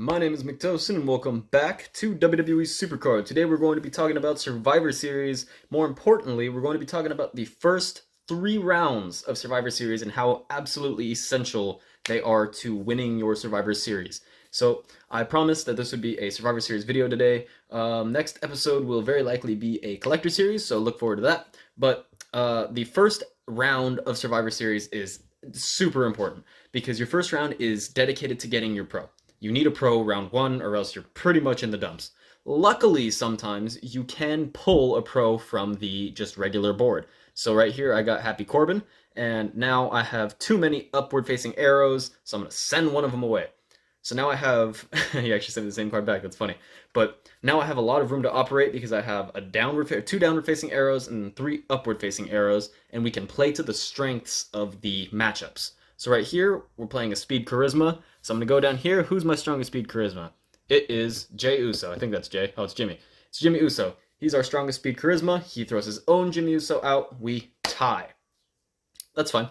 My name is McTosin and welcome back to WWE SuperCard. Today we're going to be talking about Survivor Series. More importantly, we're going to be talking about the first 3 rounds of Survivor Series and how absolutely essential they are to winning your Survivor Series. So I promised that this would be a Survivor Series video today. Next episode will very likely be a collector series, so look forward to that. But the first round of Survivor Series is super important because your first round is dedicated to getting your pro. You need a pro round 1 or else you're pretty much in the dumps. Luckily, sometimes you can pull a pro from the just regular board. So right here I got Happy Corbin, and now I have too many upward facing arrows, so I'm going to send one of them away. So now I have, he actually sent me the same card back, that's funny. But now I have a lot of room to operate because I have two downward facing arrows and 3 upward facing arrows, and we can play to the strengths of the matchups. So right here, we're playing a speed charisma. So I'm going to go down here. Who's my strongest speed charisma? It is Jey Uso. I think that's Jey. Oh, it's Jimmy. It's Jimmy Uso. He's our strongest speed charisma. He throws his own Jimmy Uso out. We tie. That's fine.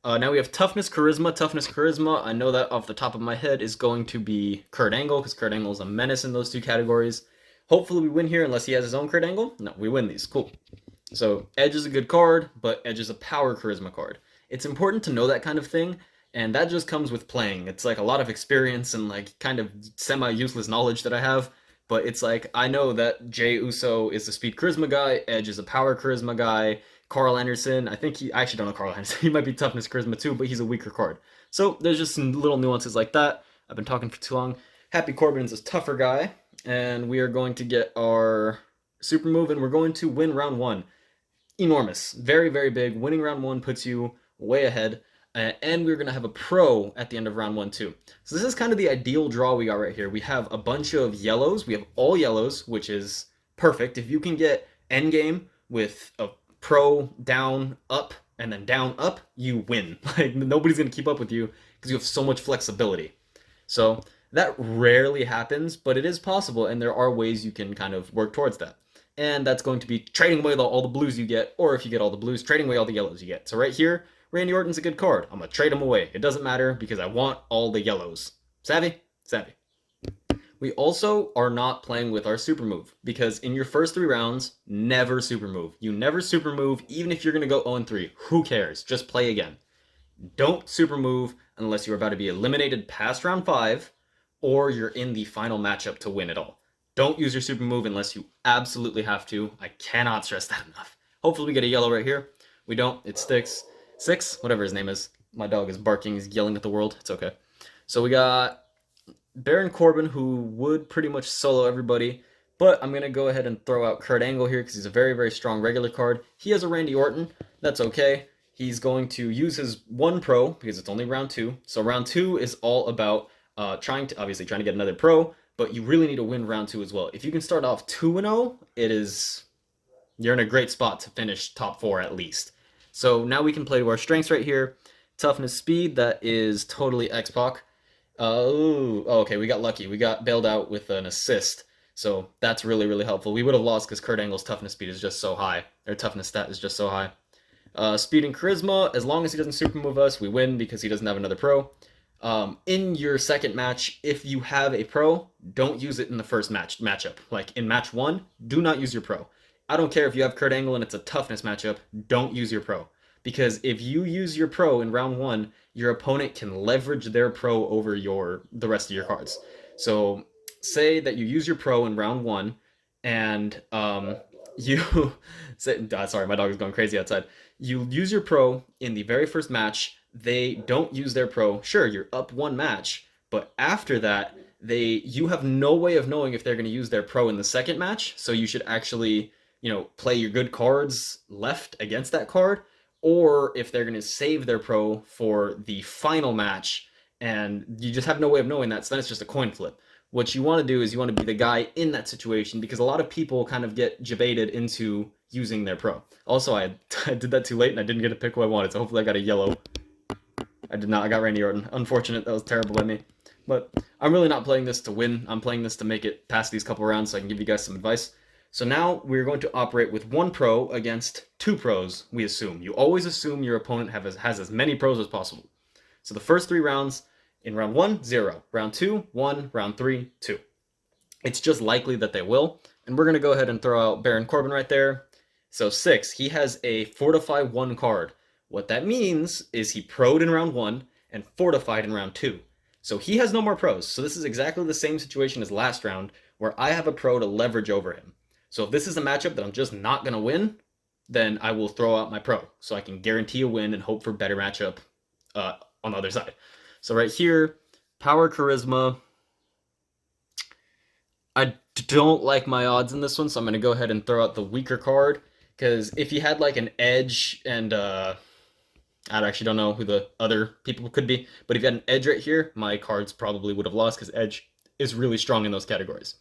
Now we have toughness charisma. Toughness charisma, I know that off the top of my head, is going to be Kurt Angle, because Kurt Angle is a menace in those 2 categories. Hopefully we win here unless he has his own Kurt Angle. No, we win these. Cool. So Edge is a good card, but Edge is a power charisma card. It's important to know that kind of thing, and that just comes with playing. It's like a lot of experience and like kind of semi-useless knowledge that I have, but it's like I know that Jey Uso is a speed charisma guy, Edge is a power charisma I actually don't know Carl Anderson. He might be toughness charisma too, but he's a weaker card. So there's just some little nuances like that. I've been talking for too long. Happy Corbin is a tougher guy, and we are going to get our super move, and we're going to win round 1. Enormous. Very, very big. Winning round 1 puts you way ahead, and we're going to have a pro at the end of round 1 too. So this is kind of the ideal draw we got right here. We have a bunch of yellows. We have all yellows, which is perfect. If you can get endgame with a pro down up and then down up, you win. Like nobody's going to keep up with you because you have so much flexibility. So that rarely happens, but it is possible, and there are ways you can kind of work towards that. And that's going to be trading away all the blues you get, or if you get all the blues, trading away all the yellows you get. So right here, Randy Orton's a good card. I'm going to trade him away. It doesn't matter because I want all the yellows. Savvy? Savvy. We also are not playing with our super move because in your first 3 rounds, never super move. You never super move, even if you're going to go 0-3. Who cares? Just play again. Don't super move unless you're about to be eliminated past round 5 or you're in the final matchup to win it all. Don't use your super move unless you absolutely have to. I cannot stress that enough. Hopefully we get a yellow right here. We don't. It sticks. 6, whatever his name is. My dog is barking. He's yelling at the world. It's okay. So we got Baron Corbin, who would pretty much solo everybody. But I'm going to go ahead and throw out Kurt Angle here because he's a very, very strong regular card. He has a Randy Orton. That's okay. He's going to use his 1 pro because it's only round 2. So round 2 is all about trying to get another pro. But you really need to win round 2 as well. If you can start off 2-0, you're in a great spot to finish top 4 at least. So now we can play to our strengths right here. Toughness, speed, that is totally X-Pac. Okay, we got lucky. We got bailed out with an assist. So that's really, really helpful. We would have lost because Kurt Angle's toughness speed is just so high. Their toughness stat is just so high. Speed and charisma, as long as he doesn't super move us, we win because he doesn't have another pro. In your second match, if you have a pro, don't use it in the first matchup. Like in match 1, do not use your pro. I don't care if you have Kurt Angle and it's a toughness matchup, don't use your pro. Because if you use your pro in round 1, your opponent can leverage their pro over the rest of your cards. So say that you use your pro in round 1 and you say, sorry, my dog is going crazy outside. You use your pro in the very first match, they don't use their pro. Sure, you're up 1 match, but after that, you have no way of knowing if they're going to use their pro in the second match, so you should actually, play your good cards left against that card, or if they're going to save their pro for the final match, and you just have no way of knowing that, so then it's just a coin flip. What you want to do is you want to be the guy in that situation, because a lot of people kind of get jebaited into using their pro. Also, I did that too late, and I didn't get to pick who I wanted, so hopefully I got a yellow. I did not. I got Randy Orton. Unfortunate. That was terrible by me. But I'm really not playing this to win. I'm playing this to make it past these couple rounds so I can give you guys some advice. So now we're going to operate with 1 pro against 2 pros, we assume. You always assume your opponent has as many pros as possible. So the first 3 rounds, In round 1, 0. Round 2, 1. Round 3, 2. It's just likely that they will. And we're going to go ahead and throw out Baron Corbin right there. So 6, he has a Fortify 1 card. What that means is he pro'd in round 1 and fortified in round 2. So he has no more pros. So this is exactly the same situation as last round, where I have a pro to leverage over him. So if this is a matchup that I'm just not going to win, then I will throw out my pro. So I can guarantee a win and hope for better matchup on the other side. So right here, power, charisma. I don't like my odds in this one, so I'm going to go ahead and throw out the weaker card. Because if you had like an edge and I actually don't know who the other people could be, but if you had an edge right here, my cards probably would have lost because edge is really strong in those categories.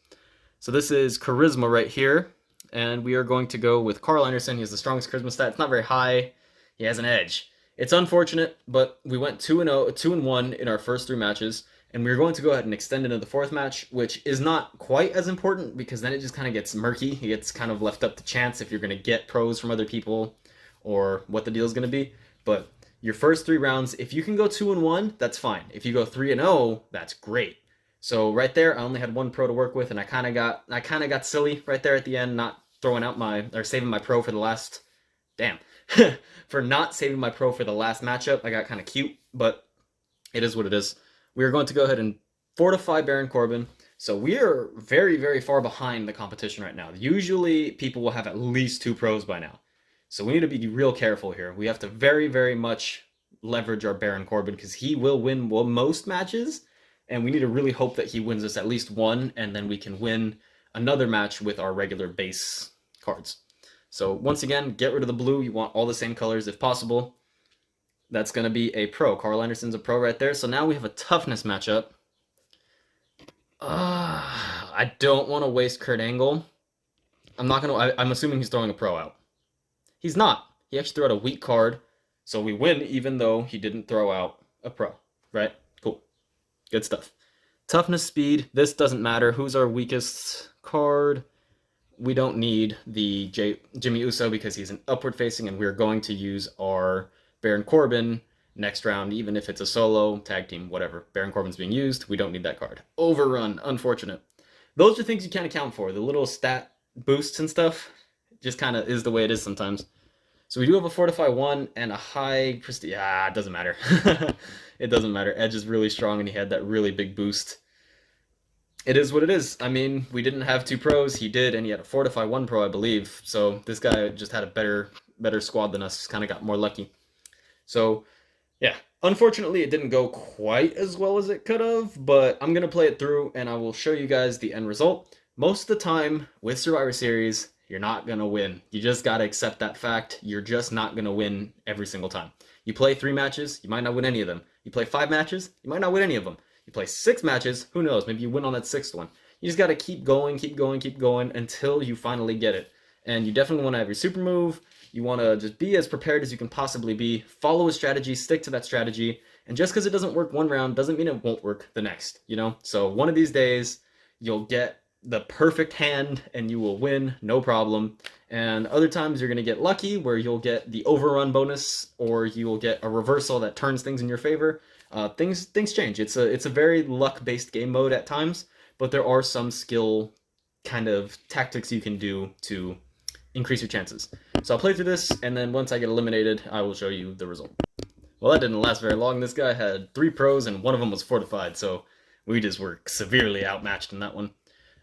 So this is charisma right here, and we are going to go with Carl Anderson. He has the strongest charisma stat. It's not very high. He has an edge. It's unfortunate, but we went 2-1 in our first 3 matches, and we're going to go ahead and extend into the 4th match, which is not quite as important because then it just kind of gets murky. It gets kind of left up to chance if you're going to get pros from other people or what the deal is going to be. But your first 3 rounds, if you can go 2-1, that's fine. If you go 3-0, that's great. So right there, I only had 1 pro to work with, and I kind of got silly right there at the end, not throwing out saving my pro for the last, for not saving my pro for the last matchup. I got kind of cute, but it is what it is. We are going to go ahead and fortify Baron Corbin. So we are very, very far behind the competition right now. Usually people will have at least 2 pros by now. So we need to be real careful here. We have to very, very much leverage our Baron Corbin because he will win most matches. And we need to really hope that he wins us at least 1, and then we can win another match with our regular base cards. So once again, get rid of the blue. You want all the same colors if possible. That's going to be a pro. Carl Anderson's a pro right there. So now we have a toughness matchup. I don't want to waste Kurt Angle. I'm assuming he's throwing a pro out. He's not. He actually threw out a weak card. So we win even though he didn't throw out a pro. Right? Cool. Good stuff. Toughness, speed. This doesn't matter. Who's our weakest card? We don't need the Jimmy Uso because he's an upward facing, and we're going to use our Baron Corbin next round, even if it's a solo, tag team, whatever. Baron Corbin's being used. We don't need that card. Overrun. Unfortunate. Those are things you can't account for. The little stat boosts and stuff just kind of is the way it is sometimes. So we do have a Fortify 1 and a high Prestige. It doesn't matter. It doesn't matter. Edge is really strong, and he had that really big boost. It is what it is. I mean, we didn't have 2 pros. He did, and he had a Fortify 1 pro, I believe. So this guy just had a better squad than us. Kind of got more lucky. So, yeah. Unfortunately, it didn't go quite as well as it could have, but I'm going to play it through, and I will show you guys the end result. Most of the time, with Survivor Series, you're not going to win. You just got to accept that fact. You're just not going to win every single time. You play 3 matches, you might not win any of them. You play 5 matches, you might not win any of them. You play 6 matches, who knows, maybe you win on that 6th one. You just got to keep going until you finally get it. And you definitely want to have your super move. You want to just be as prepared as you can possibly be. Follow a strategy, stick to that strategy. And just because it doesn't work one round doesn't mean it won't work the next, you know? So one of these days, you'll get the perfect hand and you will win, no problem. And other times you're going to get lucky where you'll get the overrun bonus, or you will get a reversal that turns things in your favor. Things change. It's a very luck-based game mode at times, but there are some skill kind of tactics you can do to increase your chances. So I'll play through this, and then once I get eliminated, I will show you the result. Well, that didn't last very long. This guy had 3 pros, and one of them was fortified, so we just were severely outmatched in that one.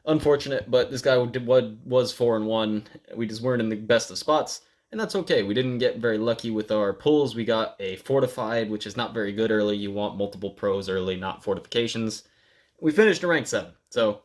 Unfortunate, but this guy was 4-1. We just weren't in the best of spots, and that's okay. We didn't get very lucky with our pulls. We got a fortified, which is not very good early. You want multiple pros early, not fortifications. We finished in rank 7, so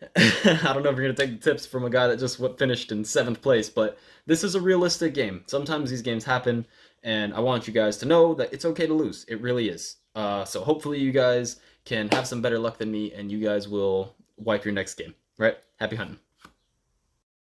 I don't know if you're going to take the tips from a guy that just finished in 7th place, but this is a realistic game. Sometimes these games happen, and I want you guys to know that it's okay to lose. It really is. So hopefully you guys can have some better luck than me, and you guys will wipe your next game, right? Happy hunting.